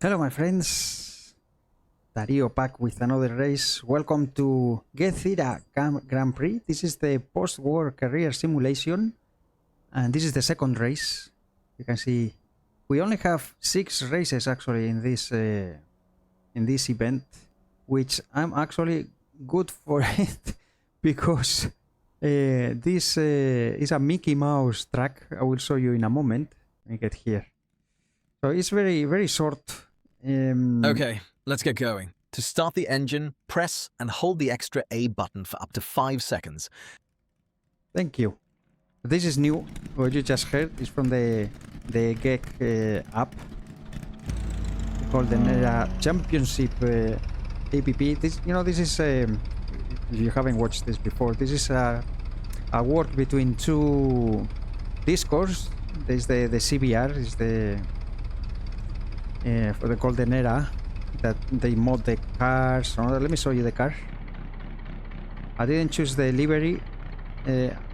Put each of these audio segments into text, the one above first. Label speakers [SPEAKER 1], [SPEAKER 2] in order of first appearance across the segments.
[SPEAKER 1] Hello my friends, Dario back with another race. Welcome to Gezira Grand Prix. This is the post-war career simulation and this is the second race. You can see we only have 6 races actually in this event, which I'm actually good for it because this is a Mickey Mouse track. I will show you in a moment when I get here. So it's very short.
[SPEAKER 2] Okay, let's get going. To start the engine, press and hold the extra A button for up to 5 seconds.
[SPEAKER 1] Thank you. This is new. What you just heard is from the GEC app called the NERA Championship app. This, this is if you haven't watched this before, this is a work between two Discords. There's the CBR, is the for the golden era that they mod the cars. Let me show you the car. I didn't choose the livery.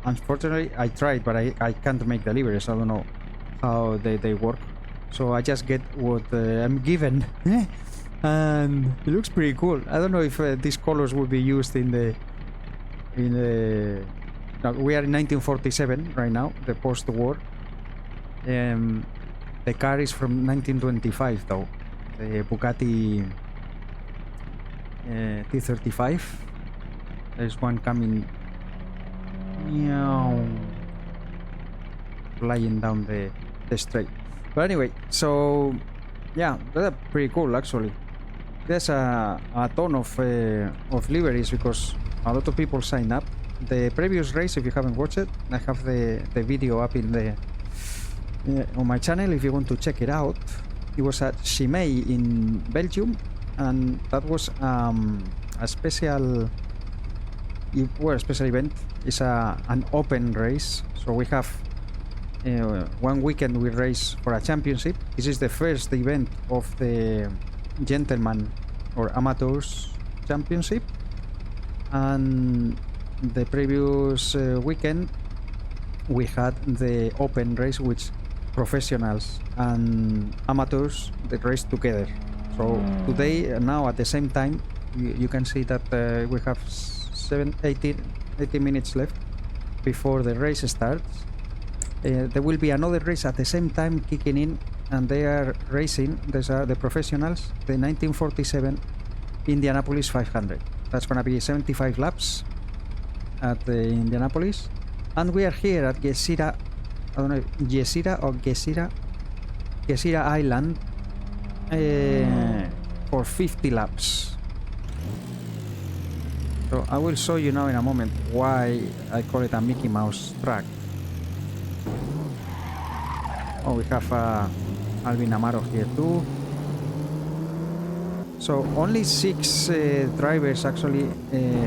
[SPEAKER 1] Unfortunately, I tried, but I can't make the liveries. I don't know how they work. So I just get what I'm given. And it looks pretty cool. I don't know if these colors will be used in the no, we are in 1947 right now, the post-war. The car is from 1925 though, the Bugatti T35. There's one coming, flying down the straight. But anyway, so yeah, that's pretty cool actually. There's a ton of liveries because a lot of people sign up. The previous race, if you haven't watched it, I have the video up in the on my channel if you want to check it out. It was at Chimay in Belgium, and that was a special event. It's an open race, so we have one weekend we race for a championship. This is the first event of the gentleman or amateurs championship, and the previous weekend we had the open race, which professionals and amateurs that race together. So today, now at the same time, you can see that we have 80 minutes left before the race starts. There will be another race at the same time kicking in, and they are racing. These are the professionals, the 1947 Indianapolis 500. That's gonna be 75 laps at the Indianapolis, and we are here at Gezira. I don't know, Gezira or Gezira Island for 50 laps. So I will show you now in a moment why I call it a Mickey Mouse track. Oh, we have Alvin Amaro here too. So only 6 drivers actually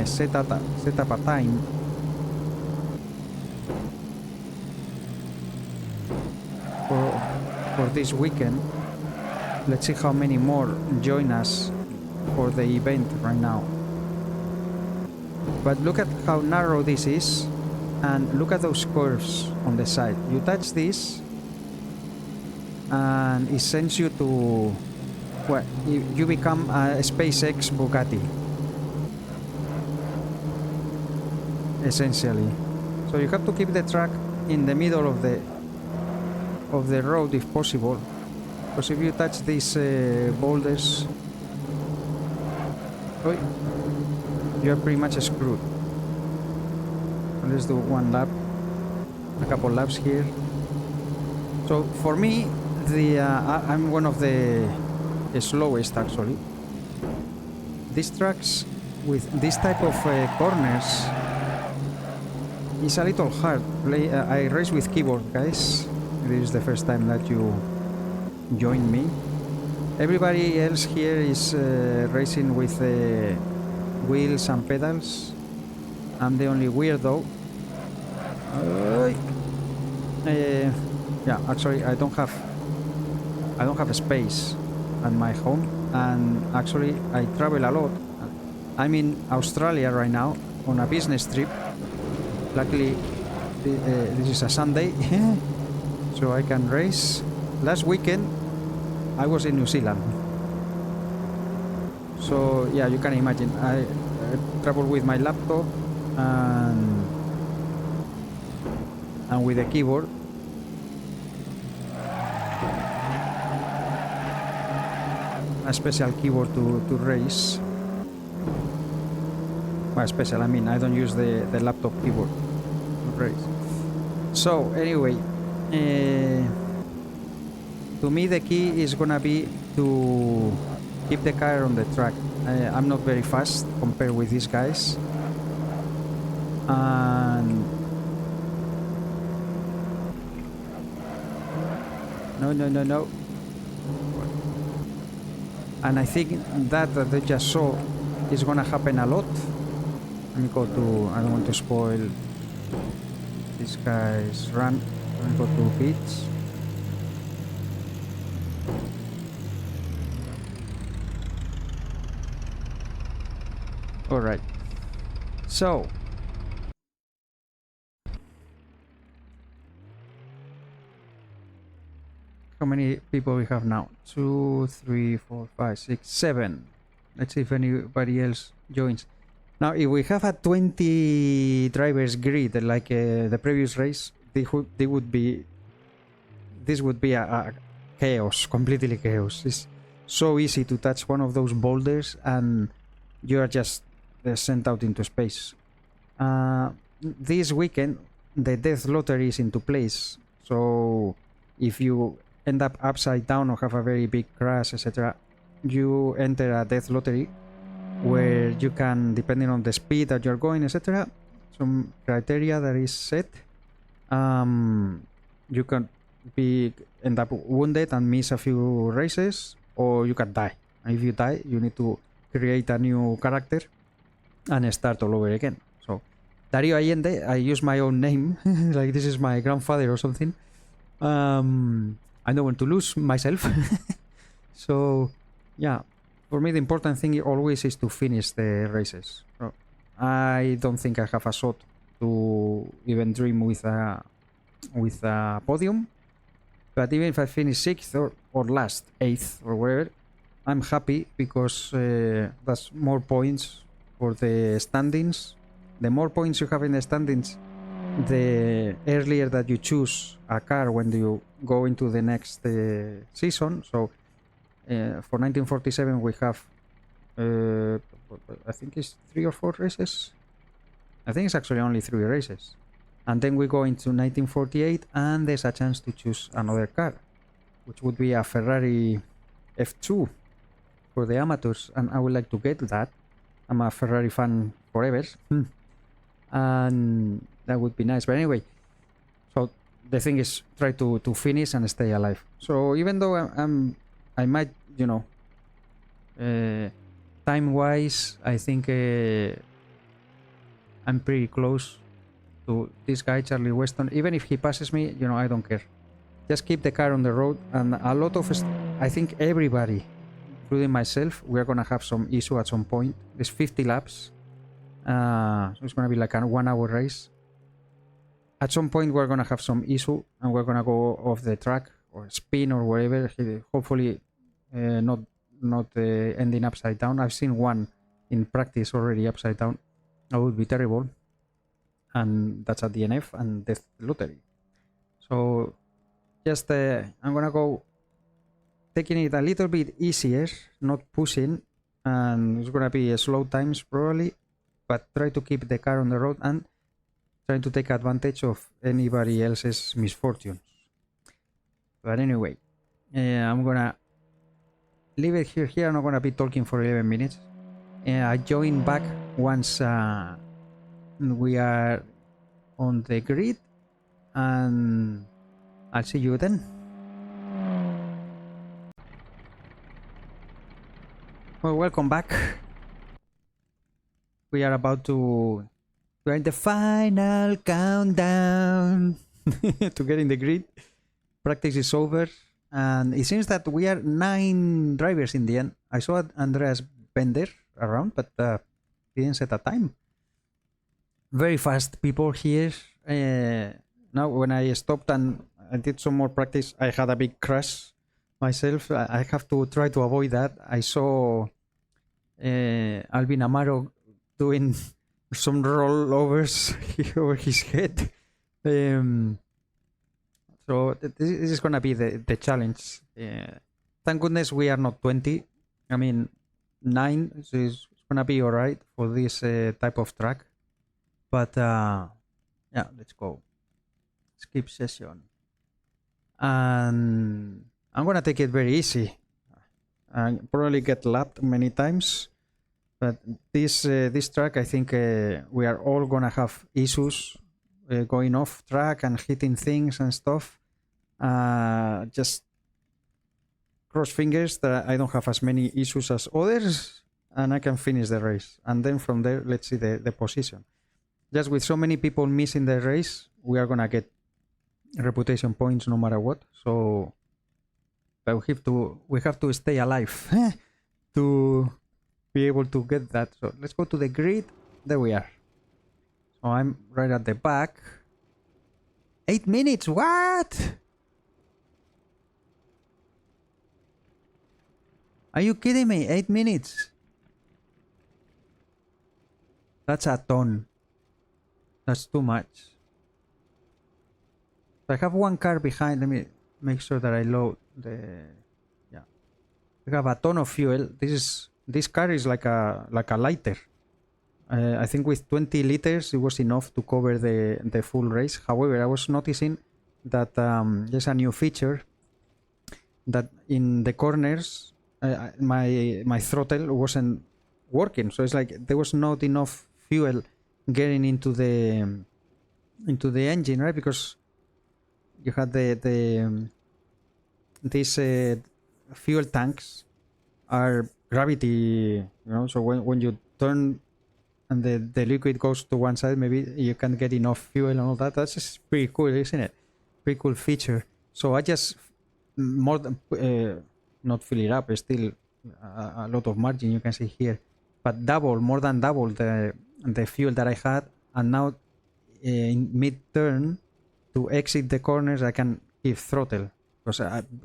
[SPEAKER 1] set up a time. For this weekend. Let's see how many more join us for the event right now. But look at how narrow this is, and look at those curves on the side. You touch this and it sends you to, well, you become a SpaceX Bugatti essentially. So you have to keep the track in the middle of the road if possible, because if you touch these boulders, you are pretty much screwed. Let's do one lap, a couple laps here. So for me, I'm one of the slowest actually. These tracks with this type of corners is a little hard. I race with keyboard, guys. This is the first time that you join me. Everybody else here is racing with wheels and pedals. I'm the only weirdo. Yeah, actually I don't have a space at my home, and actually I travel a lot. I'm in Australia right now on a business trip. Luckily this is a Sunday. So I can race. Last weekend I was in New Zealand. So yeah, you can imagine I travel with my laptop and with the keyboard. A special keyboard to race. Well, special, I mean, I don't use the laptop keyboard to race. So anyway, to me the key is gonna be to keep the car on the track. I'm not very fast compared with these guys, and no, and I think that they just saw is gonna happen a lot. Let me go to, I don't want to spoil this guy's run. Let me go to pits. Alright, so how many people we have now? 2, 3, 4, 5, 6, 7. Let's see if anybody else joins. Now, if we have a 20 drivers grid like the previous race, this would be a chaos, completely chaos. It's so easy to touch one of those boulders and you are just sent out into space. This weekend, the death lottery is into place. So if you end up upside down or have a very big crash, etc., you enter a death lottery where you can, depending on the speed that you're going, etc., some criteria that is set, you can end up wounded and miss a few races, or you can die. And if you die, you need to create a new character and start all over again. So Dario Allende, I use my own name like this is my grandfather or something. I don't want to lose myself. So yeah, for me the important thing always is to finish the races. So I don't think I have a shot to even dream with a podium, but even if I finish 6th or last 8th or whatever, I'm happy because that's more points for the standings. The more points you have in the standings, the earlier that you choose a car when you go into the next season. So for 1947 we have I think it's 3 or 4 races. I think it's actually only 3 races, and then we go into 1948 and there's a chance to choose another car, which would be a Ferrari F2 for the amateurs, and I would like to get that. I'm a Ferrari fan forever. And that would be nice. But anyway, so the thing is try to finish and stay alive. So even though I might, you know, time wise I think I'm pretty close to this guy Charlie Weston. Even if he passes me, you know, I don't care. Just keep the car on the road. And a lot of I think everybody, including myself, we're gonna have some issue at some point. There's 50 laps. So it's gonna be like a 1 hour race. At some point we're gonna have some issue and we're gonna go off the track or spin or whatever. Hopefully not ending upside down. I've seen one in practice already upside down. That would be terrible. And that's a DNF and death lottery. So just I'm gonna go taking it a little bit easier, not pushing, and it's gonna be slow times probably, but try to keep the car on the road and try to take advantage of anybody else's misfortunes. But anyway, I'm gonna leave it here. I'm not gonna be talking for 11 minutes. I join back once we are on the grid, and I'll see you then. Well, welcome back. We are about to... We're in the final countdown to get in the grid. Practice is over, and it seems that we are 9 drivers in the end. I saw Andreas Bender around, but didn't set a time. Very fast people here. Now, when I stopped and I did some more practice, I had a big crash myself. I have to try to avoid that. I saw Alvin Amaro doing some rollovers over his head. So this is gonna be the challenge. Thank goodness we are not 20. I mean, 9 is gonna be alright for this type of track. But yeah, let's go. Skip session. And I'm gonna take it very easy. I probably get lapped many times, but this track, I think we are all gonna have issues going off track and hitting things and stuff. Just cross fingers that I don't have as many issues as others, and I can finish the race. And then from there, let's see the position. Just with so many people missing the race, we are gonna get reputation points no matter what. So, but we have to stay alive to be able to get that. So let's go to the grid. There we are. So I'm right at the back. 8 minutes. What? Are you kidding me? 8 minutes. That's a ton. That's too much. So I have one car behind. Let me make sure that I load the. Yeah, we have a ton of fuel. This car is like a lighter. I think with 20 liters it was enough to cover the full race. However, I was noticing that there's a new feature that in the corners my throttle wasn't working. So it's like there was not enough fuel getting into the engine, right? Because you had these fuel tanks are gravity, so when you turn and the liquid goes to one side, maybe you can get enough fuel and all that. That's just pretty cool, isn't it? Pretty cool feature. So I just more than not fill it up, still a lot of margin you can see here, but more than double the fuel that I had. And now in mid-turn to exit the corners I can give throttle, because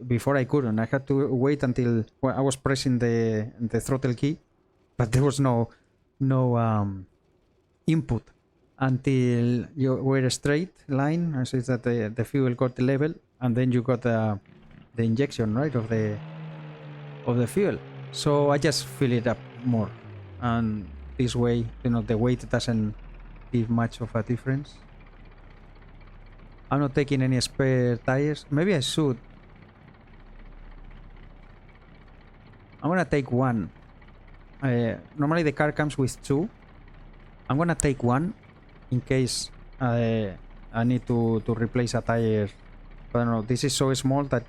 [SPEAKER 1] before I couldn't. I had to wait until I was pressing the throttle key, but there was no input until you were a straight line, and so that the fuel got the level, and then you got the injection, right, of the fuel. So I just fill it up more, and this way, the weight doesn't give much of a difference. I'm not taking any spare tires. Maybe I should. I'm gonna take one. Normally the car comes with 2. I'm gonna take one in case I need to replace a tire. But I don't know, this is so small that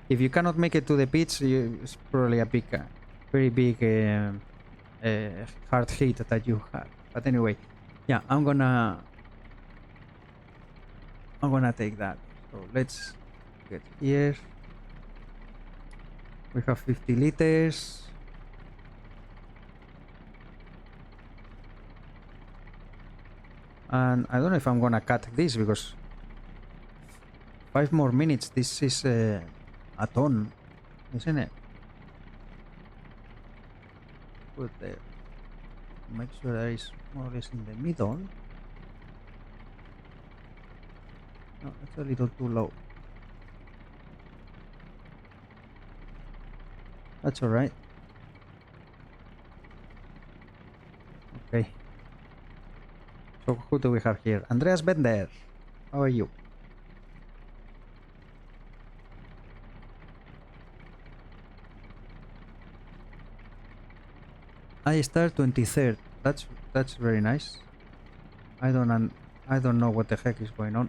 [SPEAKER 1] if you cannot make it to the pits, it's probably a very big hard hit that you have. But anyway, yeah, I'm gonna take that. So let's get here. We have 50 liters. And I don't know if I'm gonna cut this, because 5 more minutes, this is a ton, isn't it? Put there. Make sure that is more or less in the middle. No, it's a little too low. That's alright. Okay. So who do we have here? Andreas Bender. How are you? I start 23rd. That's very nice. I don't know what the heck is going on.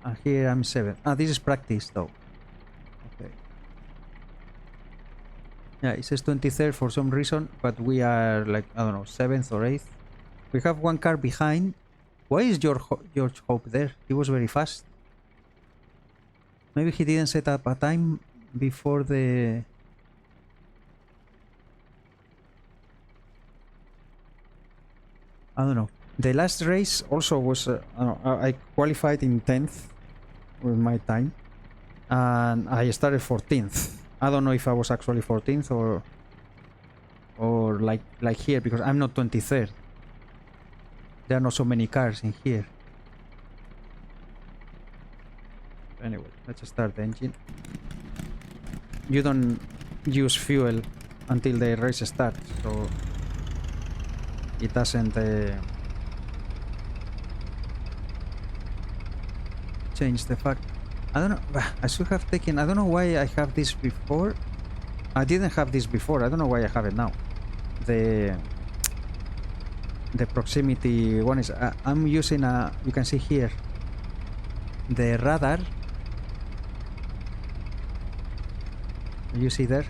[SPEAKER 1] And here I'm 7th. This is practice though. Okay. Yeah, it says 23rd for some reason, but we are like, I don't know, 7th or 8th. We have one car behind. Why is George Hope there? He was very fast. Maybe he didn't set up a time before the... I don't know. The last race also was... I qualified in 10th with my time. And I started 14th. I don't know if I was actually 14th or or like here, because I'm not 23rd. There are not so many cars in here. Anyway, let's start the engine. You don't use fuel until the race starts, so it doesn't change the fact. I don't know. I should have taken. I don't know why I have this before. I didn't have this before. I don't know why I have it now. The proximity one is. I'm using a. You can see here. The radar. You see there.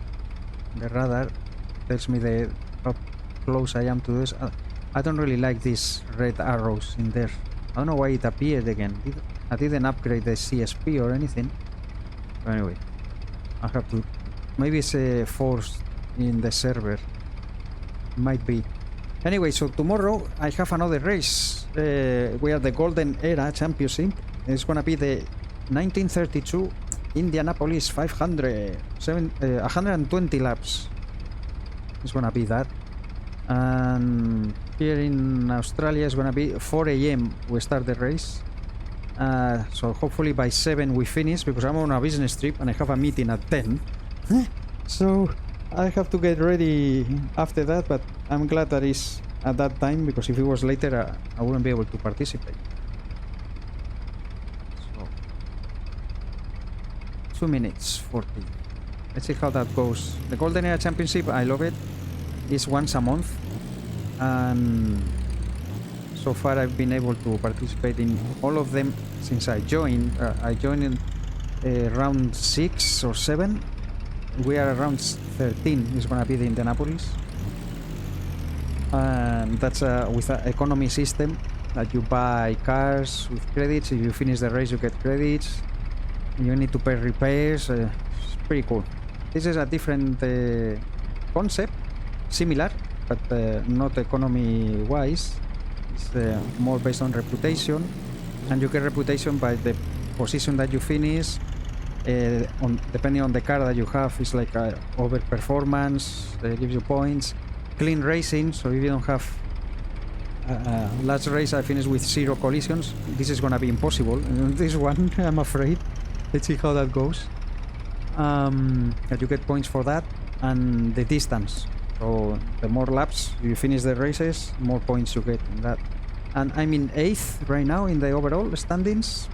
[SPEAKER 1] The radar tells me how close I am to this. I don't really like these red arrows in there. I don't know why it appeared again. I didn't upgrade the CSP or anything. But anyway, I have to. Maybe it's forced in the server. Might be. Anyway, so tomorrow I have another race. We are the Golden Era Championship. It's gonna be the 1932 Indianapolis 500, 120 laps. It's gonna be that. And here in Australia it's gonna be 4 AM we start the race. So hopefully by 7 we finish, because I'm on a business trip and I have a meeting at 10. So I have to get ready after that, but I'm glad that it's at that time, because if it was later I wouldn't be able to participate. So 2 minutes 40. Let's see how that goes. The Golden Era Championship, I love it. It's once a month, and so far I've been able to participate in all of them since I joined. I joined in round 6 or 7. We are around 13. It's gonna be the Indianapolis, and that's with an economy system that you buy cars with credits. If you finish the race, you get credits. You need to pay repairs. It's pretty cool. This is a different concept, similar, but not economy-wise. It's more based on reputation, and you get reputation by the position that you finish. Depending on the car that you have, it's like over performance, gives you points. Clean racing, so if you don't have last race I finished with 0 collisions. This is gonna be impossible. This one, I'm afraid. Let's see how that goes. That you get points for that, and the distance. So the more laps you finish the races, more points you get in that. And I'm in 8th right now in the overall standings,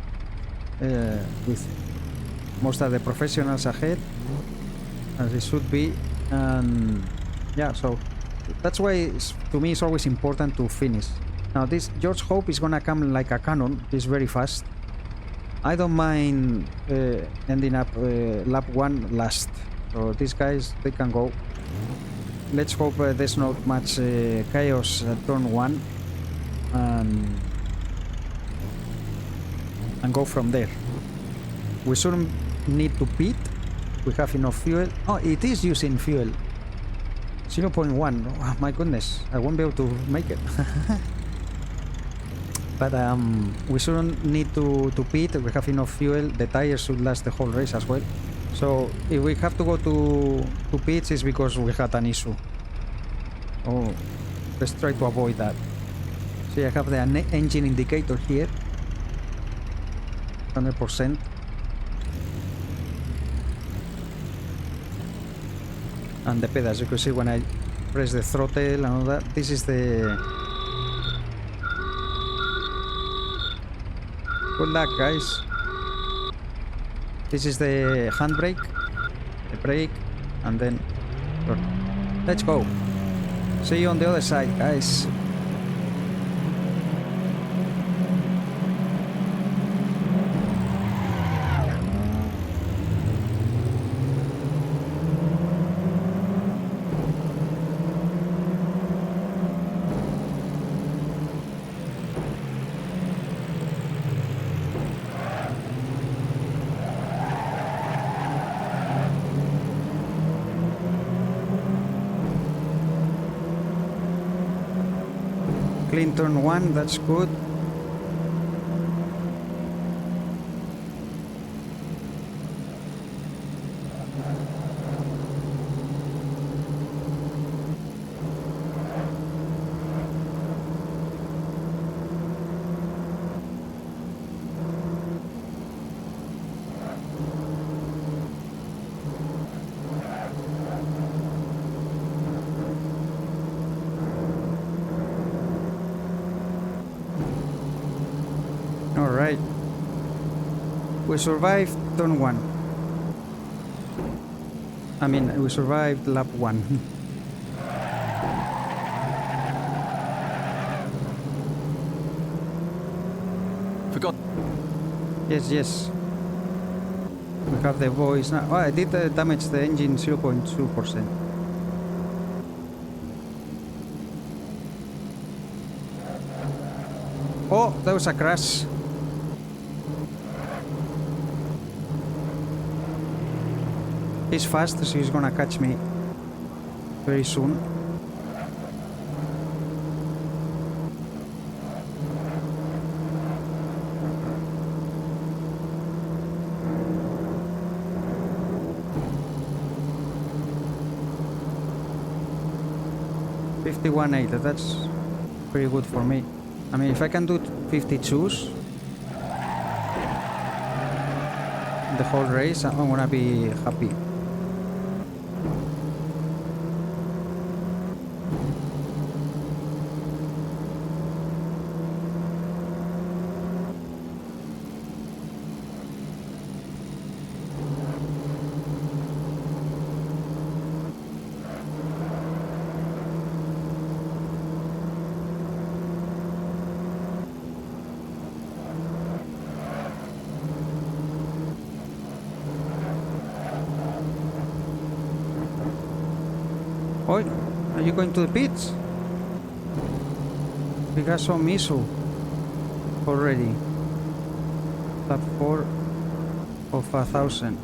[SPEAKER 1] with most of the professionals ahead, as it should be. And yeah, so that's why to me it's always important to finish. Now this George Hope is gonna come like a cannon. He's very fast. I don't mind ending up lap 1 last. So these guys, they can go. Let's hope there's not much chaos at turn 1, and go from there. We shouldn't need to pit. We have enough fuel. Oh, it is using fuel. 0.1. Oh, my goodness, I won't be able to make it. But we shouldn't need to pit. We have enough fuel. The tires should last the whole race as well. So if we have to go to pits, it's because we had an issue. Oh, let's try to avoid that. See, I have the engine indicator here. 100%. And the pedals, you can see when I press the throttle and all that. This is the... Good luck, guys. This is the handbrake, the brake, and then... Let's go. See you on the other side, guys. Clean turn 1, that's good. We survived turn 1. I mean, we survived lap 1.
[SPEAKER 2] Forgot.
[SPEAKER 1] Yes, yes. We have the voice now. Oh, I did damage the engine 0.2%. Oh, that was a crash. He's fast, so he's gonna catch me very soon. $51.8, that's pretty good for me. I mean, if I can do 52s the whole race, I'm gonna be happy. Oi, are you going to the pits? We got some miso already. Lap 4 of 1,000.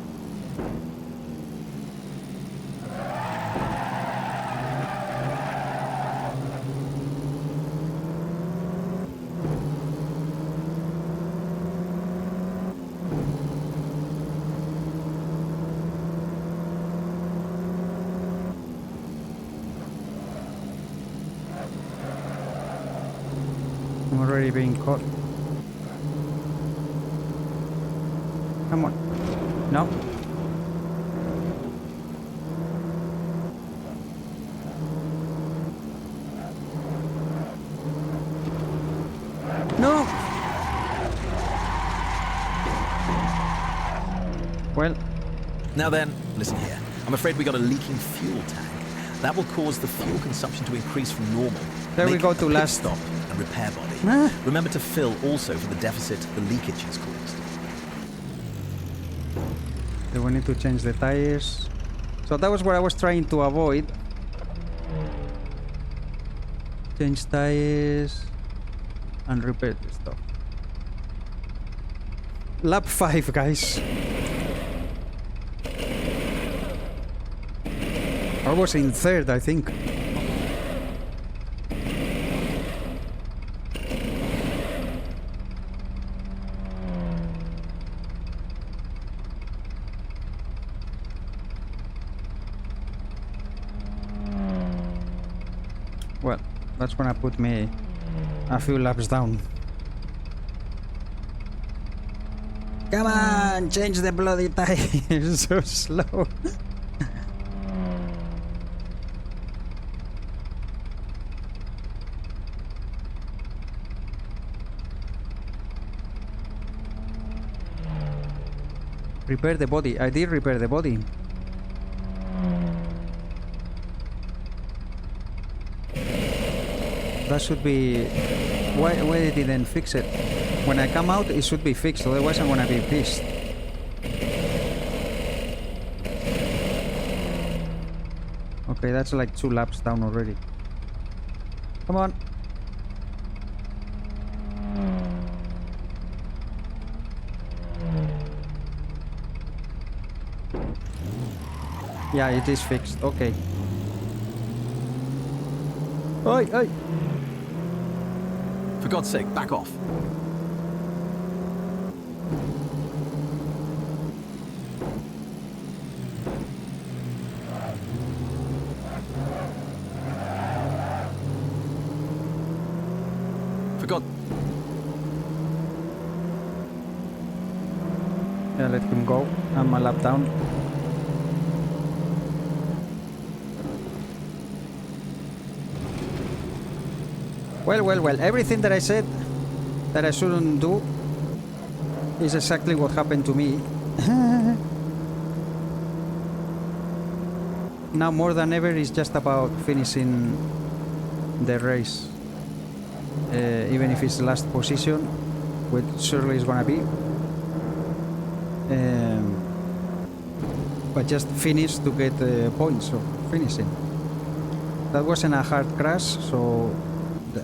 [SPEAKER 1] I'm already being caught. Come on. No. No! Well,
[SPEAKER 2] Now then, listen here. I'm afraid we got a leaking fuel tank. That will cause the fuel consumption to increase from normal.
[SPEAKER 1] there we
[SPEAKER 2] Make
[SPEAKER 1] go
[SPEAKER 2] a
[SPEAKER 1] to
[SPEAKER 2] pit
[SPEAKER 1] last
[SPEAKER 2] stop and repair body.
[SPEAKER 1] Ah.
[SPEAKER 2] Remember to fill also for the deficit the leakage has caused.
[SPEAKER 1] Okay, we need to change the tires. So that was what I was trying to avoid. Change tires and repair the stuff. Lap 5, guys. I was in third, I think. Well, that's gonna put me a few laps down. Come on, change the bloody tires. So slow. Repair the body. I did repair the body. That should be... Why they didn't fix it? When I come out, it should be fixed, otherwise I'm gonna be pissed. Okay, that's like 2 laps down already. Come on. Yeah, it is fixed. Okay. Oi, oi.
[SPEAKER 2] For God's sake, back off. For God.
[SPEAKER 1] Yeah, let him go. I'm a lap down. Well, everything that I said that I shouldn't do, is exactly what happened to me. Now more than ever it's just about finishing the race. Even if it's the last position, which surely is gonna be. But just finish to get points of finishing. That wasn't a hard crash, so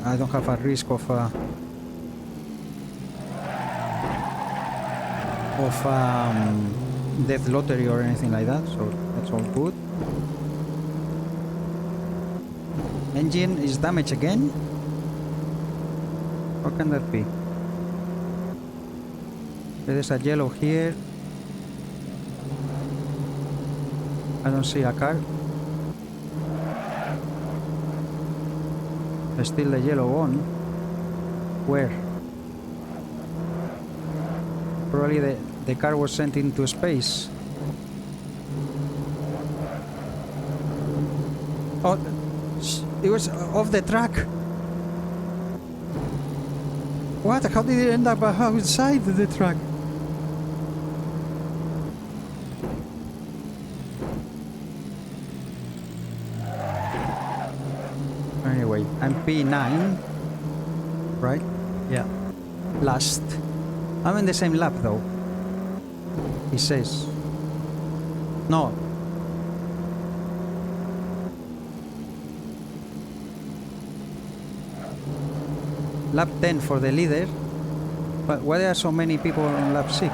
[SPEAKER 1] I don't have a risk of death lottery or anything like that, so that's all good. Engine is damaged again? How can that be? There's a yellow here. I don't see a car. There's still the yellow on. Where? Probably the car was sent into space. Oh, it was off the track. What? How did it end up outside the track? Anyway, I'm P9, right? Yeah. Last. I'm in the same lap though. He says. No. Lap 10 for the leader. But why there are so many people on lap 6?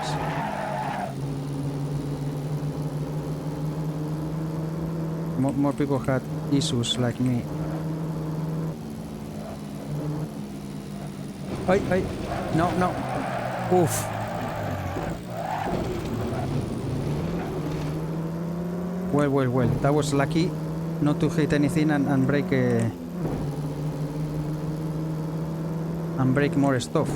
[SPEAKER 1] More people had issues like me. Hey, no. Oof. Well. That was lucky not to hit anything and break and break more stuff.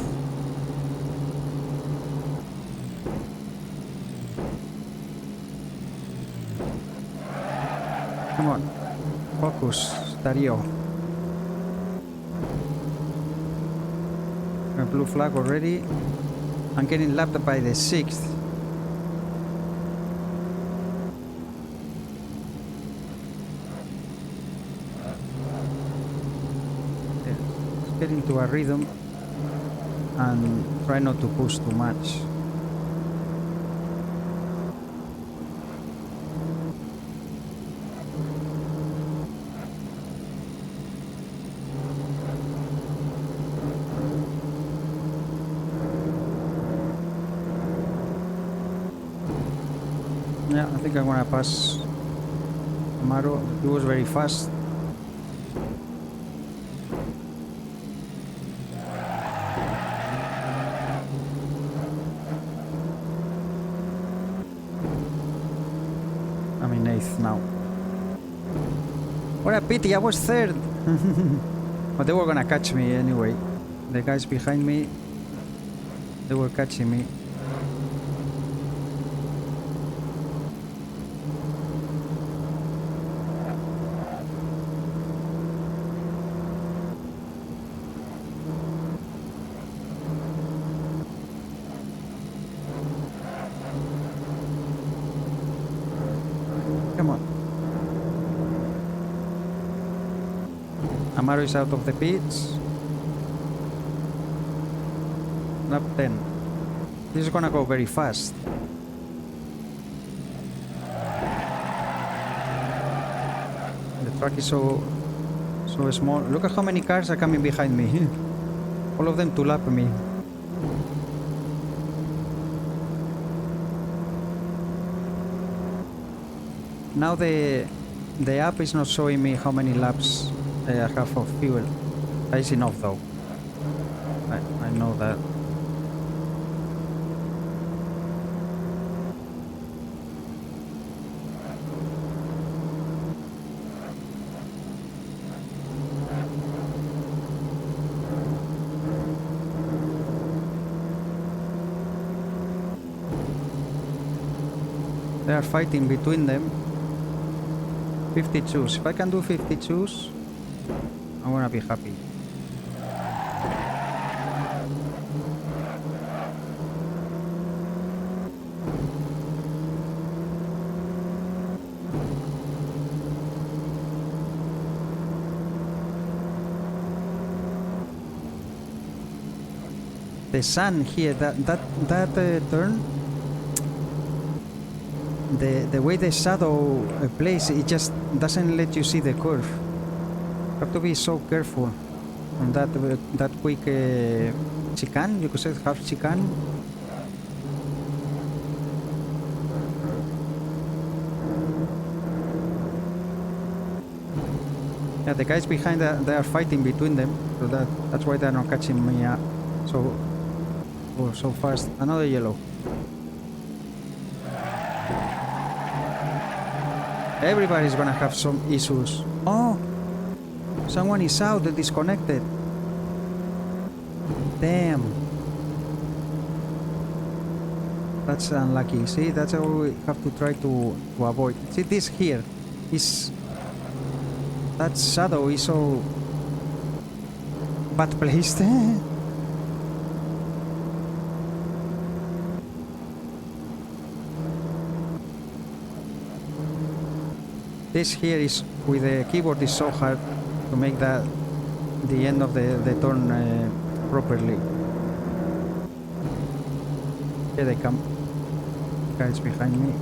[SPEAKER 1] Come on. Focus, Dario. A blue flag already. I'm getting lapped by the 6th. Get into a rhythm and try not to push too much. Yeah, I think I'm gonna pass Amaro. He was very fast. I'm in 8th now. What a pity, I was 3rd. But they were gonna catch me anyway. The guys behind me, they were catching me. Come on. Amaro is out of the pits. Lap 10. This is gonna go very fast. The track is so small. Look at how many cars are coming behind me. All of them to lap me. Now the app is not showing me how many laps I have of fuel. That's enough though. I know that. They are fighting between them. 52s. If I can do 52s, I'm gonna be happy. The sun here, that turn, the way the shadow plays, it just doesn't let you see the curve. You have to be so careful on that quick chicane. You could say half chicane. Yeah, the guys behind they are fighting between them, so that's why they're not catching me so fast. Another yellow. Everybody's gonna have some issues. Oh, someone is out, disconnected. Damn. That's unlucky. See, that's how we have to try to avoid. See, this here is... That shadow is so bad placed. This here is with the keyboard is so hard to make the end of the turn properly. Here they come, guys behind me.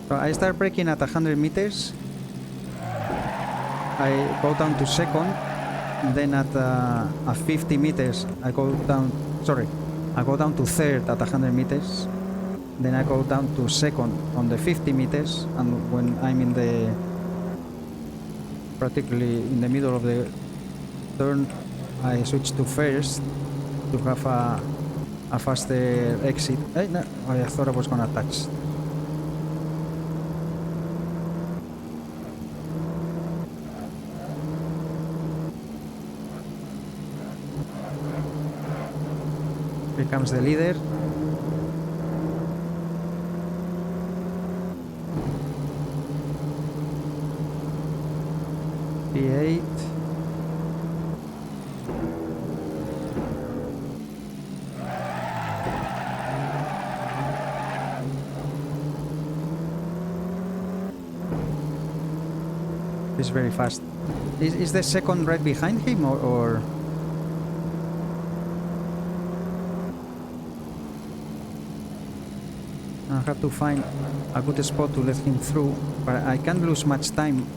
[SPEAKER 1] So I start braking at 100 meters. I go down to second. Then at 50 meters, I go down. Sorry, I go down to third at 100 meters. Then I go down to second on the 50 meters. And when I'm in the, particularly in the middle of the turn, I switch to first to have a faster exit. No, I thought I was gonna touch. Here comes the leader. P8. He's very fast. Is the second right behind him or... I have to find a good spot to let him through, but I can't lose much time.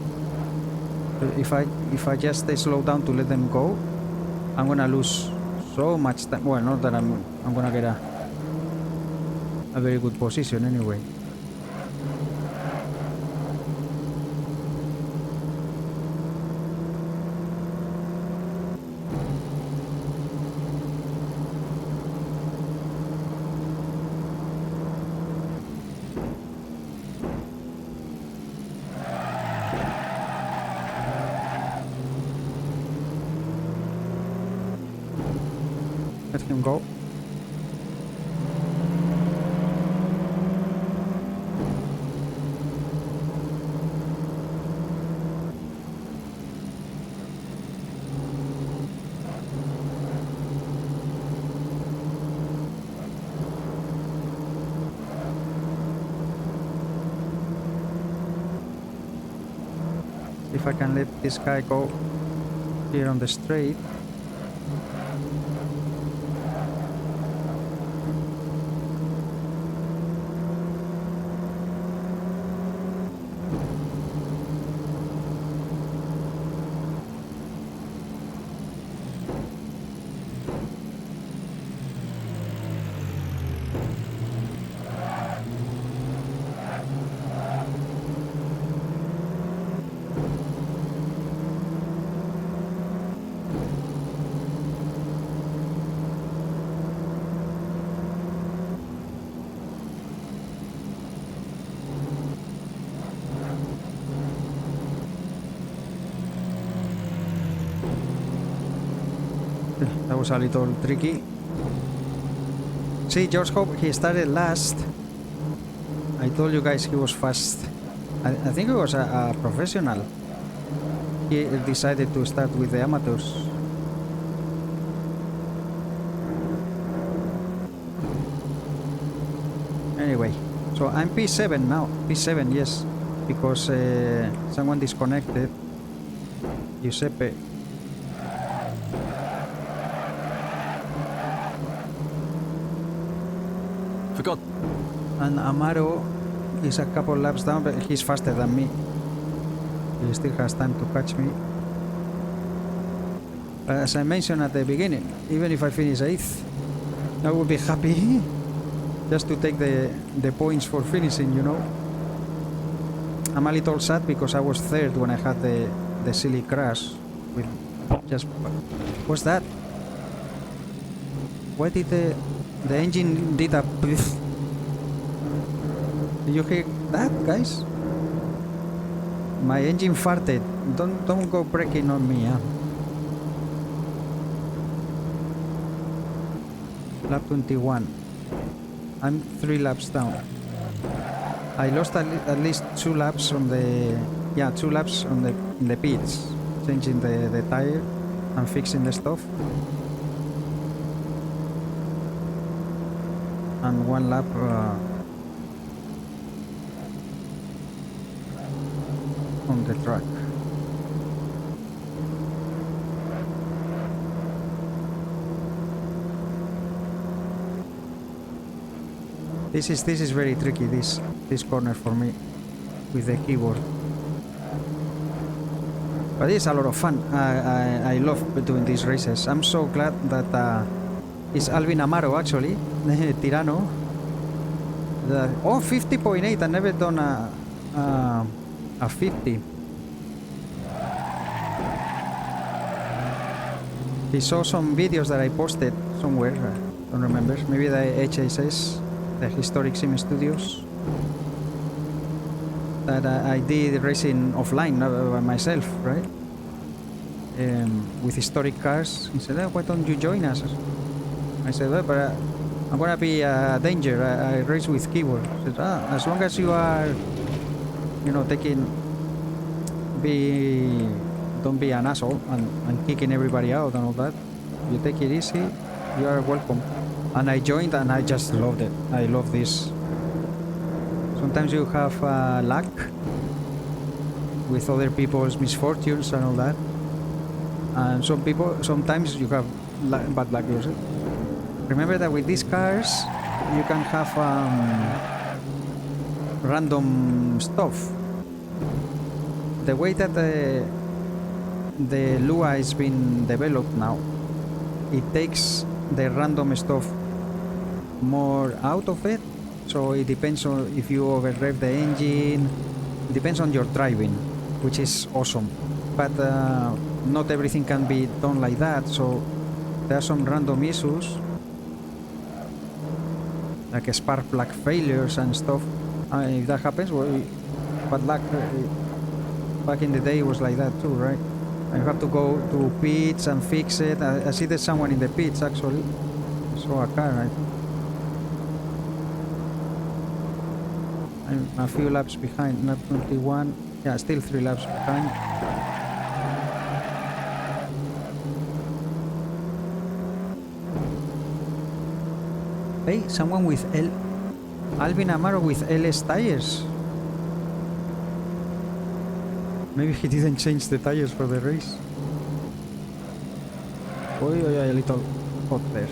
[SPEAKER 1] If I just slow down to let them go, I'm gonna lose so much time. Well, not that I'm gonna get a very good position anyway. Let him go. If I can let this guy go here on the straight. That was a little tricky. See, George Hope, he started last. I told you guys he was fast. I think he was a professional. He decided to start with the amateurs. Anyway, so I'm P7 now. P7, yes. Because someone disconnected. Giuseppe.
[SPEAKER 2] forgot.
[SPEAKER 1] And Amaro is a couple laps down, but he's faster than me. He still has time to catch me. As I mentioned at the beginning, even if I finish 8th, I would be happy just to take the points for finishing, you know. I'm a little sad because I was 3rd when I had the silly crash with just... What's that? Why did the engine did a... Did you hear that, guys? My engine farted. Don't go breaking on me, huh? Lap 21. I'm 3 laps down. I lost at least 2 laps on the... Yeah, 2 laps on in the pits. Changing the tire and fixing the stuff. And 1 lap... on the track. This is very tricky, this corner for me with the keyboard. But it's a lot of fun. I love doing these races. I'm so glad that it's Alvin Amaro actually, Tirano. Oh, 50.8. I never done a 50. He saw some videos that I posted somewhere. I don't remember. Maybe the HSS, the Historic Sim Studios. That I did racing offline by myself, right? With historic cars. He said, why don't you join us? I said, well, but I'm gonna be a danger. I race with keyboard. He said, as long as you are, you know, don't be an asshole and kicking everybody out and all that. You take it easy, you are welcome. And I joined and I just loved it. I love this. Sometimes you have luck with other people's misfortunes and all that. And sometimes you have bad luck yourself. Remember that with these cars, you can have random stuff. The way that the Lua is being developed now, it takes the random stuff more out of it. So it depends on if you overrev the engine. It depends on your driving, which is awesome. But not everything can be done like that. So there are some random issues, like spark plug failures and stuff. If that happens, well, bad luck. Back in the day, it was like that too, right? I have to go to pits and fix it. I see there's someone in the pits actually. I saw a car, right? I'm a few laps behind, lap 21. Yeah, still 3 laps behind. Hey, someone with Alvin Amaro with LS tires. Maybe he didn't change the tires for the race. Oh, yeah, a little hot there.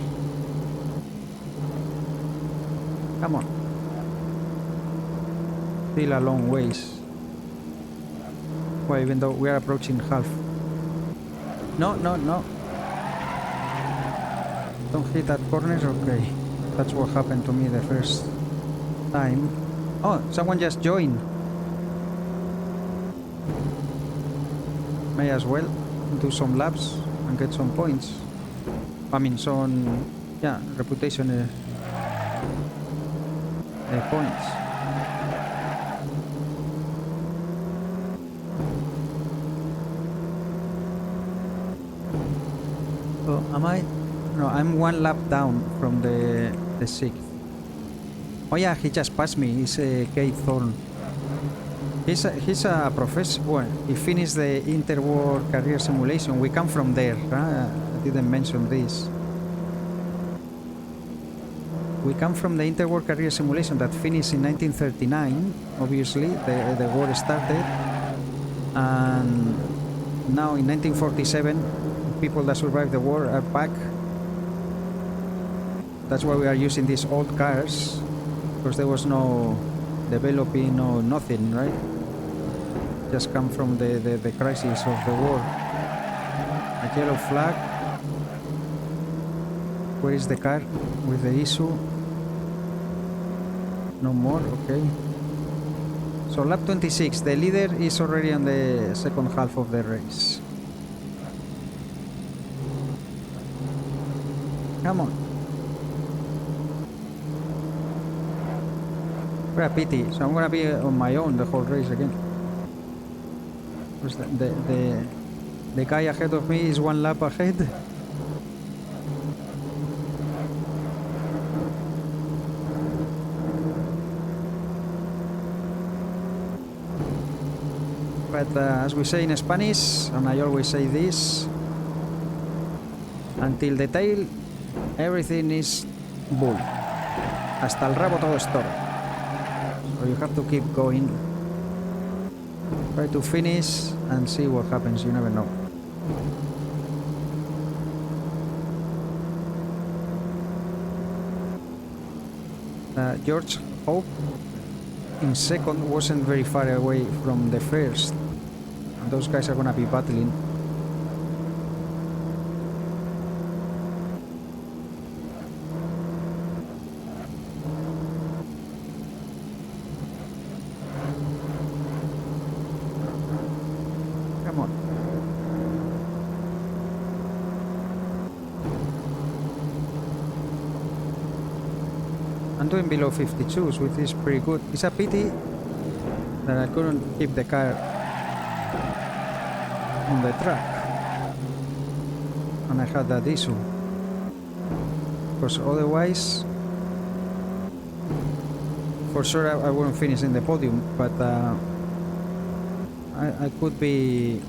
[SPEAKER 1] Come on. Still a long ways. Well, even though we are approaching half. No. Don't hit that corner. Okay. That's what happened to me the first time. Oh, someone just joined. May as well do some laps and get some points. I mean, some, yeah, reputation points. So am I? No, I'm 1 lap down from the 6th. Oh yeah, he just passed me. He's Kate Thorne. He's a professor. Well, he finished the Interworld Career Simulation. We come from there. I didn't mention this. We come from the Interworld Career Simulation that finished in 1939. Obviously, the war started, and now in 1947, people that survived the war are back. That's why we are using these old cars because there was no developing or nothing, right? Just come from the crisis of the war. A yellow flag. Where is the car with the issue? No more, okay. So lap 26, the leader is already on the second half of the race. Come on. What a pity. So I'm gonna be on my own the whole race again. Because the guy ahead of me is one lap ahead. But as we say in Spanish, and I always say this, until the tail, everything is bull. Hasta el rabo todo es toro. So you have to keep going. Try to finish and see what happens, you never know. George Hope in second wasn't very far away from the first. And those guys are gonna be battling. Come on. I'm doing below 52s, which is pretty good. It's a pity that I couldn't keep the car on the track and I had that issue, because otherwise for sure I wouldn't finish in the podium, but I could be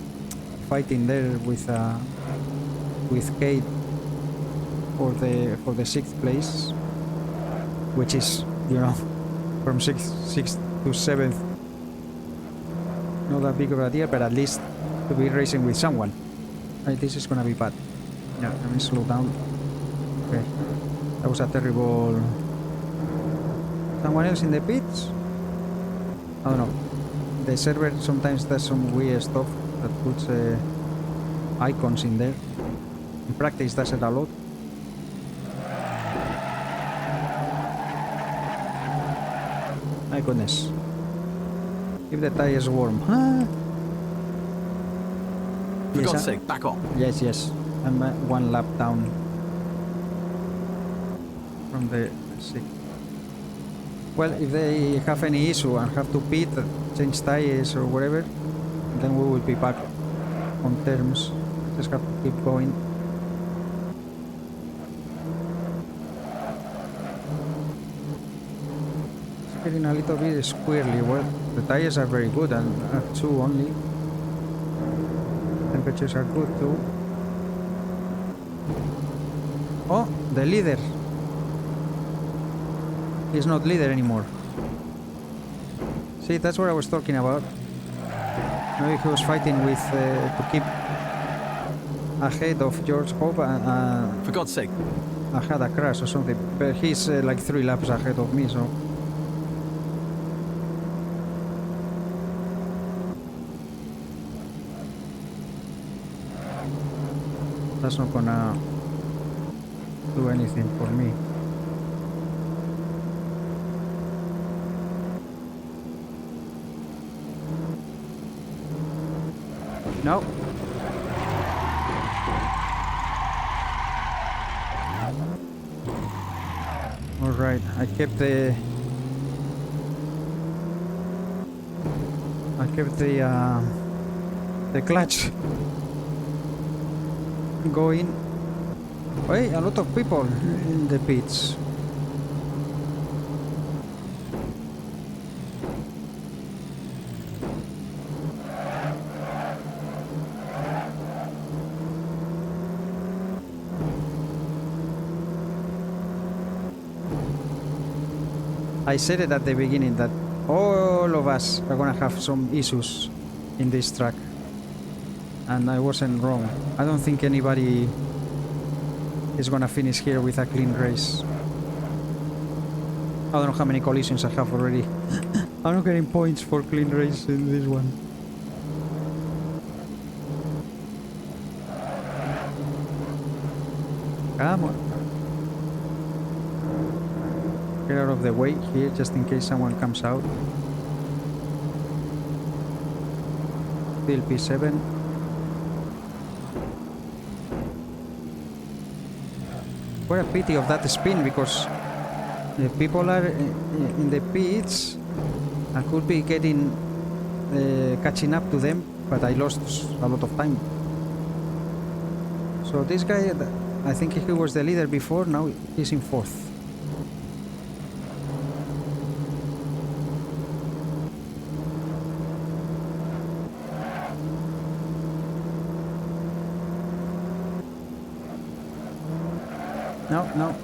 [SPEAKER 1] fighting there with Kate for the 6th place, which is, you know, from 6th to 7th, not that big of a deal, but at least to be racing with someone. This is gonna be bad. Yeah, let me slow down. Okay, that was a terrible. Someone else in the pits? I don't know. The server sometimes does some weird stuff that puts icons in there. In practice, does it a lot. My goodness. Keep the tires warm. Huh?
[SPEAKER 2] For
[SPEAKER 1] Yes,
[SPEAKER 2] God's sake, back off.
[SPEAKER 1] Yes, yes. I'm one lap down from the 6th. Well, if they have any issue and have to pit, change tires or whatever, then we will be back on terms. Just have to keep going. It's getting a little bit squirrely. Well, the tires are very good and are 2 only. Temperatures are good too. Oh, the leader. He's not leader anymore. See, that's what I was talking about. Maybe he was fighting with to keep ahead of George Hope.
[SPEAKER 2] For God's sake.
[SPEAKER 1] I had a crash or something, but he's like 3 laps ahead of me, so. That's not gonna do anything for me. No. All right, I kept the clutch going. Hey, a lot of people in the pits. I said it at the beginning that all of us are gonna have some issues in this track, and I wasn't wrong. I don't think anybody is gonna finish here with a clean race. I don't know how many collisions I have already. I'm not getting points for clean race in this one. Come on. Get out of the way here just in case someone comes out. Still P7. What a pity of that spin, because the people are in the pits. I could be getting catching up to them, but I lost a lot of time. So this guy, I think he was the leader before, now he's in 4th. No.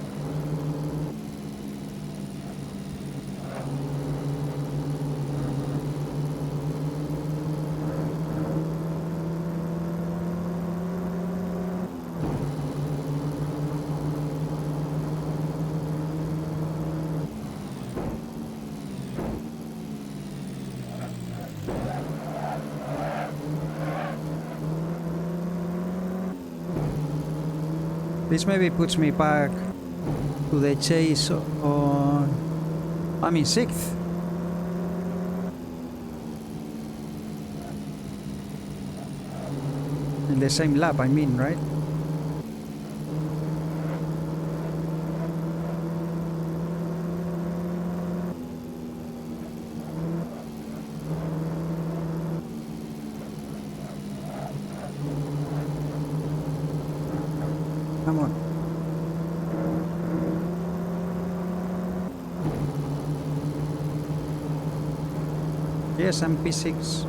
[SPEAKER 1] This maybe puts me back to the chase on... I'm in 6th. In the same lap, I mean, right? Come on. Yes, I'm P6.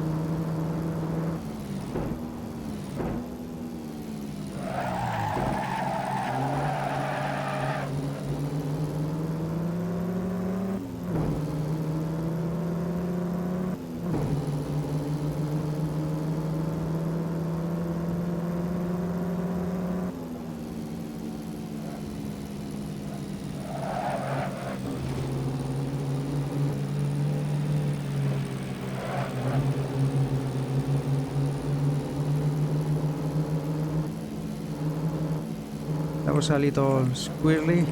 [SPEAKER 1] That was a little squirrely.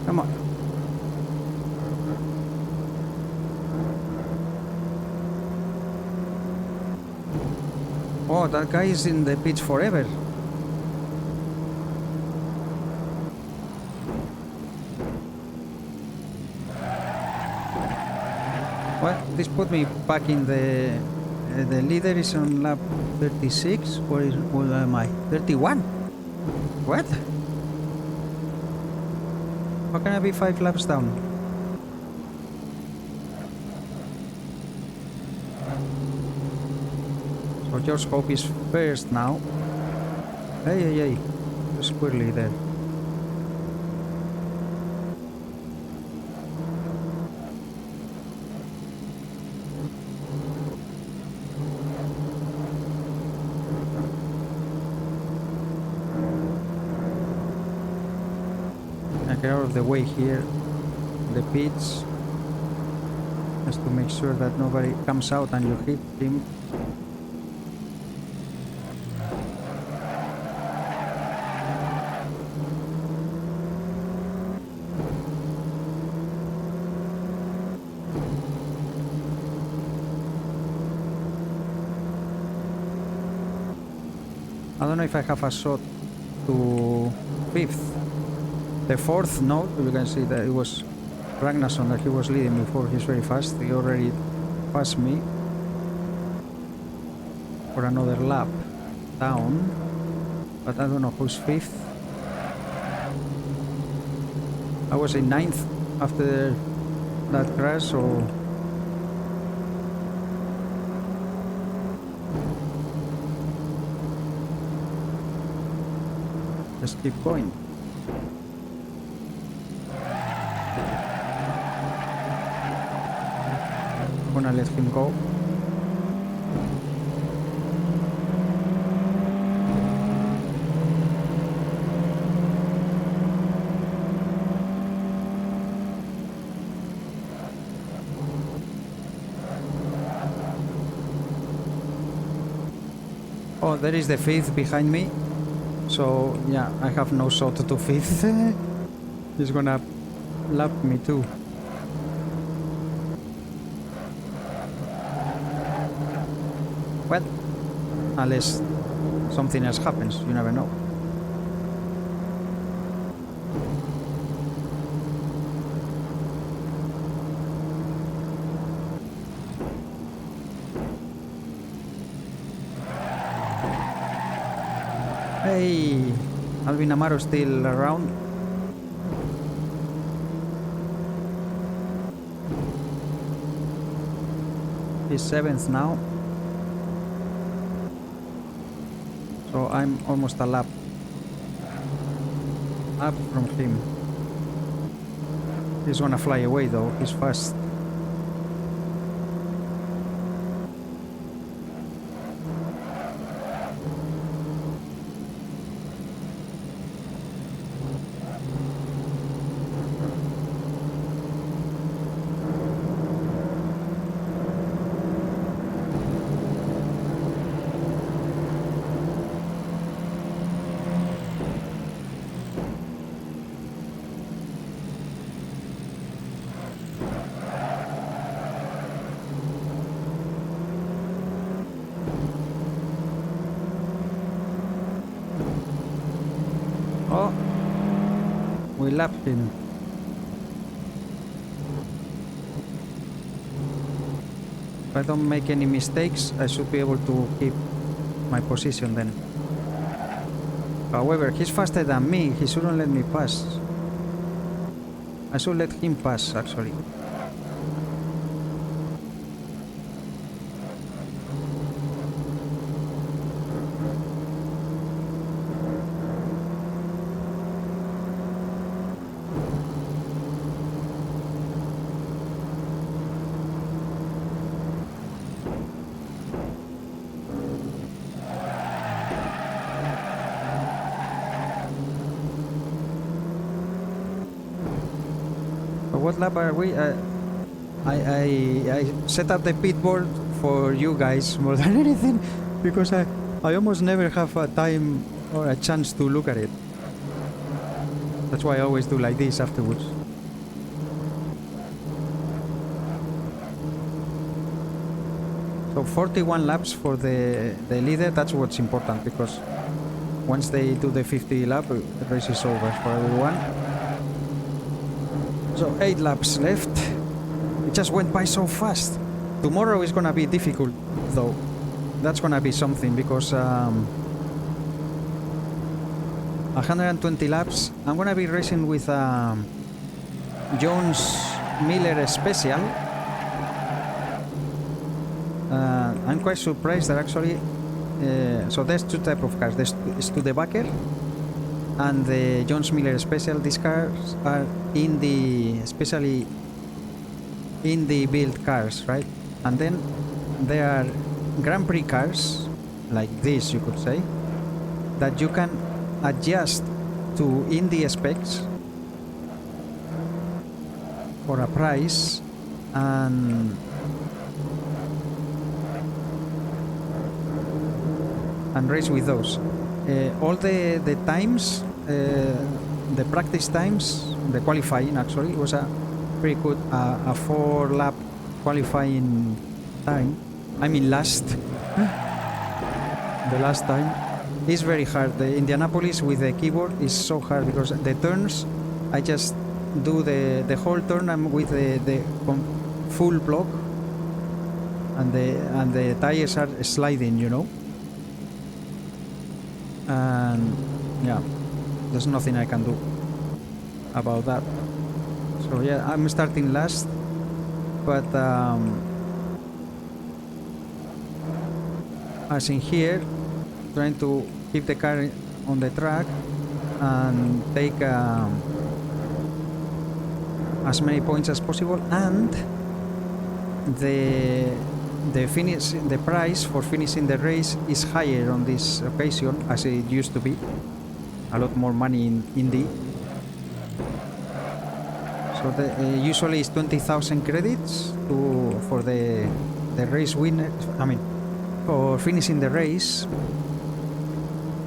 [SPEAKER 1] Come on. Oh, that guy is in the pitch forever. Well, this put me back in the leader is on lap 36. Where am I? 31? What? How can I be 5 laps down? So George Hope is first now. Hey. Squirrely there. Get out of the way here, the pits, just to make sure that nobody comes out and you hit him. I don't know if I have a shot to 5th. The 4th, no, you can see that it was Ragnarsson that he was leading before. He's very fast. He already passed me for another lap down, but I don't know who's 5th. I was in 9th after that crash, so just keep going. Gonna let him go. Oh, there is the fifth behind me. So, yeah, I have no shot to fifth. He's gonna lap me too. Well, unless something else happens, you never know. Hey, Alvin Amaro still around. He's 7th now. So I'm almost a lap up from him. He's gonna fly away though, he's fast. Oh, we lapped him. If I don't make any mistakes, I should be able to keep my position then. However, he's faster than me, he shouldn't let me pass. I should let him pass, actually. What lap are we? I set up the pit board for you guys more than anything because I almost never have a time or a chance to look at it. That's why I always do like this afterwards. So 41 laps for the leader, that's what's important because once they do the 50 lap, the race is over for everyone. So 8 laps left. It just went by so fast. Tomorrow is gonna be difficult though. That's gonna be something because 120 laps. I'm gonna be racing with Jones Miller Special. I'm quite surprised that actually so there's two types of cars. There's Studebaker and the Jones Miller Special. These cars are in the especially in the build cars, right? And then there are Grand Prix cars like this, you could say, that you can adjust to Indy specs for a price and race with those. All the times, the practice times, the qualifying actually was a pretty good, a 4-lap qualifying time. I mean last, the last time. It's very hard. The Indianapolis with the keyboard is so hard because the turns, I just do the whole turn. I'm with the full block, and the tires are sliding, you know. And yeah, there's nothing I can do about that. So yeah, I'm starting last, but as in here, trying to keep the car on the track and take as many points as possible, and the price for finishing the race is higher on this occasion as it used to be. A lot more money in Indy. So usually it's 20,000 credits for the race winner. I mean, for finishing the race.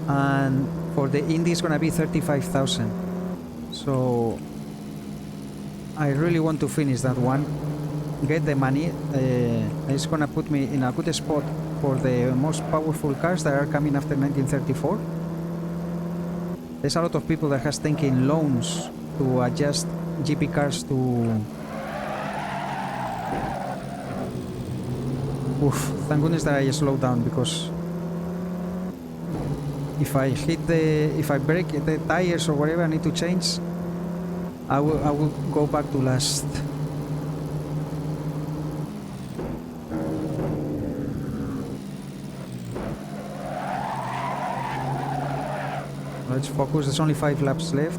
[SPEAKER 1] and for the Indy it's gonna be 35,000. So I really want to finish that one, get the money. It's gonna put me in a good spot for the most powerful cars that are coming after 1934. There's a lot of people that has taken loans to adjust GP cars to... Oof, thank goodness that I slowed down, because if I break the tires or whatever I need to change, I will go back to last. Let's focus. There's only 5 laps left.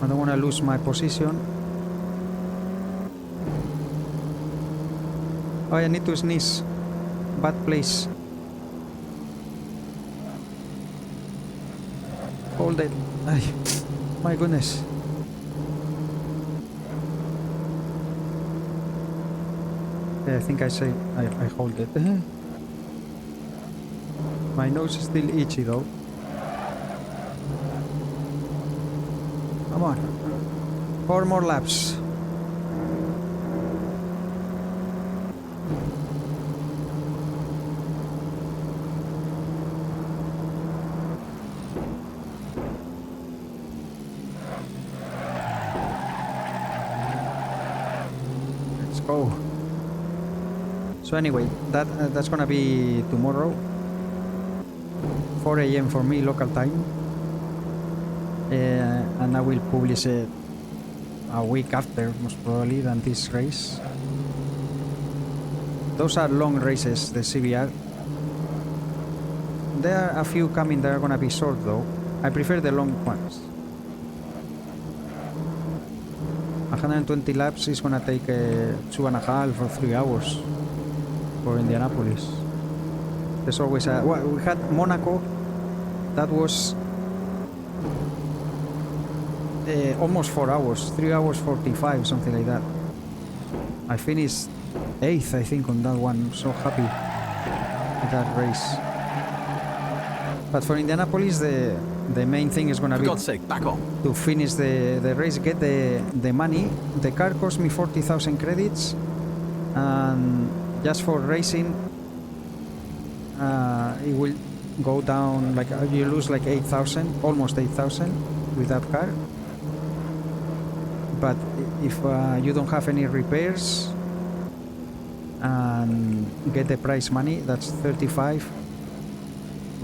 [SPEAKER 1] I don't want to lose my position. Oh, I need to sneeze. Bad place. Hold it. Ay, my goodness. Yeah, I think I hold it. My nose is still itchy though. Come on. 4 more laps. Let's go. So anyway, that's gonna be tomorrow, 4 a.m. for me local time. And I will publish it a week after, most probably, than this race. Those are long races, the CBR. There are a few coming that are gonna be short though. I prefer the long ones. 120 laps is gonna take 2.5 or 3 hours for Indianapolis. There's always a... Well, we had Monaco, that was almost 4 hours, 3 hours 45, something like that. I finished 8th, I think, on that one. I'm so happy with that race. But for Indianapolis, the main thing is gonna
[SPEAKER 2] For
[SPEAKER 1] be,
[SPEAKER 2] God's sake, back on.
[SPEAKER 1] to finish the race, get the money. The car cost me 40,000 credits, and just for racing, it will go down, like you lose like 8,000, almost 8,000 with that car. But if you don't have any repairs and get the prize money, that's 35,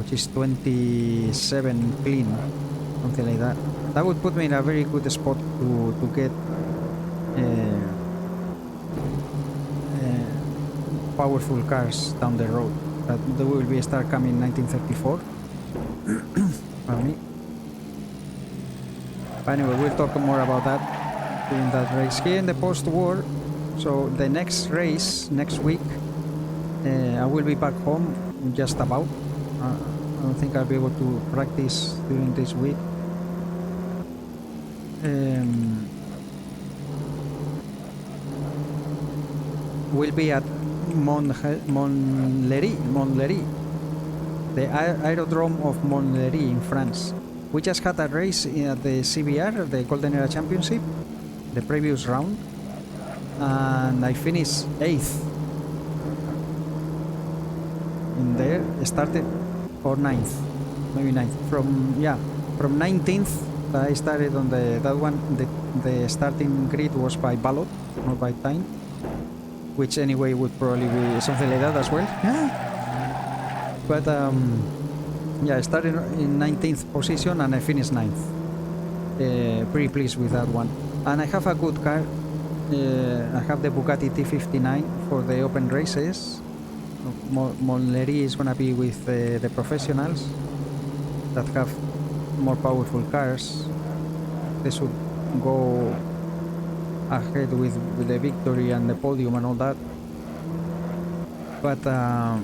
[SPEAKER 1] which is 27 clean, something like that. That would put me in a very good spot to get powerful cars down the road. That there will be start coming in 1934 for me. But anyway, we'll talk more about that during that race. Here in the post-war, so the next race, next week, I will be back home just about. I don't think I'll be able to practice during this week. We'll be at Montlhéry, the aerodrome of Montlhéry in France. We just had a race at the CBR, the Golden Era Championship, the previous round, and I finished 8th in there. Started, or 9th, maybe 9th. From 19th I started on that one. The starting grid was by ballot, not by time, which anyway would probably be something like that as well. But yeah, I started in 19th position and I finished 9th. Pretty pleased with that one. And I have a good car. I have the Bugatti T59 for the open races. Montlhéry is gonna be with the professionals that have more powerful cars. They should go ahead with the victory and the podium and all that. But I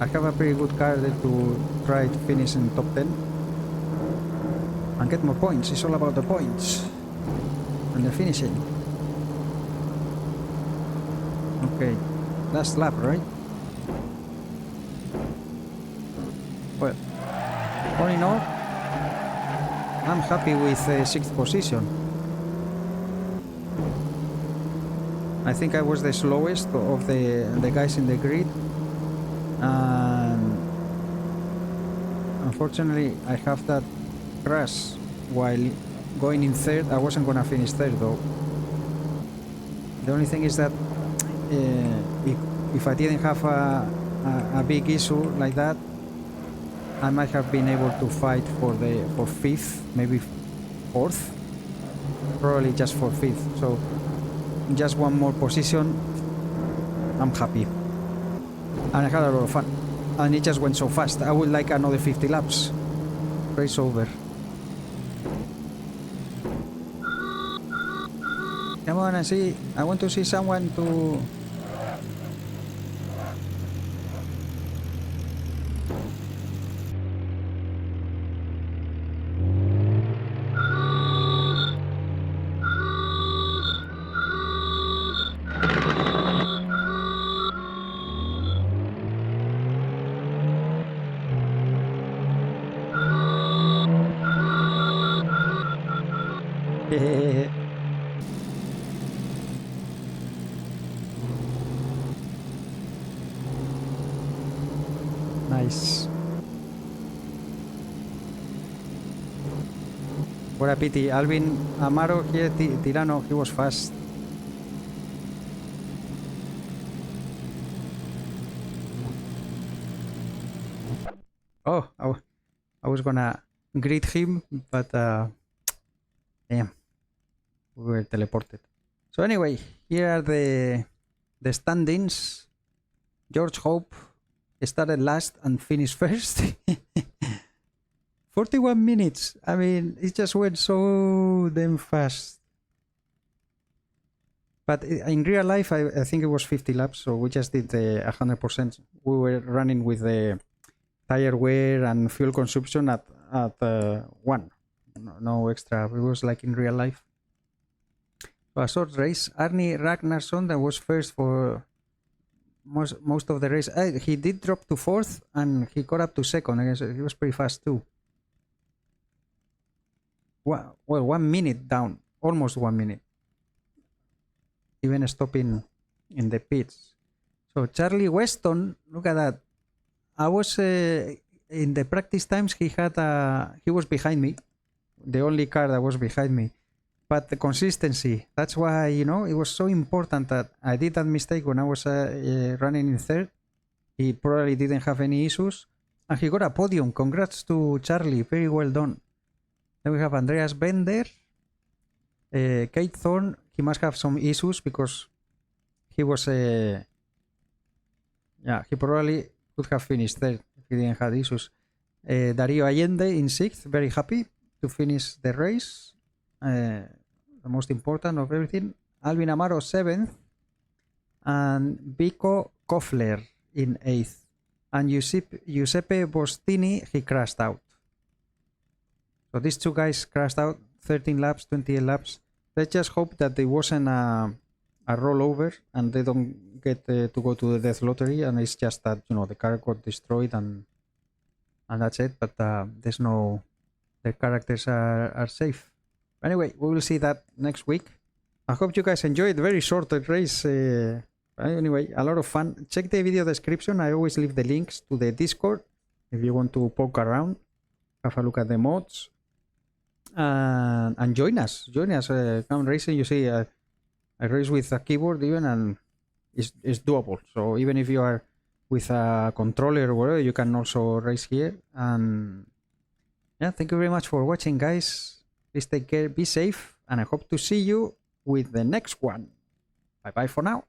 [SPEAKER 1] have a pretty good car there to try to finish in top 10 and get more points. It's all about the points and the finishing. Okay, last lap, right? Well, all in all, I'm happy with 6th position. I think I was the slowest of the guys in the grid, and unfortunately I have that crash while going in 3rd. I wasn't gonna finish 3rd though. The only thing is that if I didn't have a big issue like that, I might have been able to fight for 5th, maybe 4th, probably just for 5th. So just one more position, I'm happy. And I had a lot of fun. And it just went so fast. I would like another 50 laps. Race over. Come on, I want to see someone to... Nice. What a pity. Alvin Amaro here, Tirano, he was fast. Oh, I was gonna greet him, but damn, we were teleported. So anyway, here are the standings. George Hope started last and finished first. 41 minutes. I mean, it just went so damn fast. But in real life, I think it was 50 laps, so we just did 100%. We were running with the tire wear and fuel consumption at 1. No extra. It was like in real life. So a short race. Arnie Ragnarsson, that was first for most of the race. He did drop to 4th and he got up to 2nd. I guess he was pretty fast too. Well, 1 minute down, almost 1 minute. Even stopping in the pits. So Charlie Weston, look at that. I was in the practice times. He was behind me, the only car that was behind me. But the consistency, that's why, you know, it was so important that I did that mistake when I was running in 3rd. He probably didn't have any issues. And he got a podium. Congrats to Charlie. Very well done. Then we have Andreas Bender. Kate Thorne. He must have some issues because he was... he probably could have finished 3rd if he didn't have issues. Dario Allende in 6th. Very happy to finish the race. The most important of everything. Alvin Amaro 7th and Vico Koffler in 8th, and Giuseppe Bostini, he crashed out. So these two guys crashed out. 13 laps, 28 laps. Let's just hope that there wasn't a rollover and they don't get to go to the death lottery, and it's just that, you know, the car got destroyed and that's it. But there's no, the characters are safe. Anyway, we will see that next week. I hope you guys enjoyed. Very short race. Anyway, a lot of fun. Check the video description. I always leave the links to the Discord if you want to poke around, have a look at the mods, and join us. Come racing. You see, I race with a keyboard even, and it's doable. So even if you are with a controller or whatever, you can also race here. And yeah, thank you very much for watching, guys. Please take care, be safe, and I hope to see you with the next one. Bye bye for now.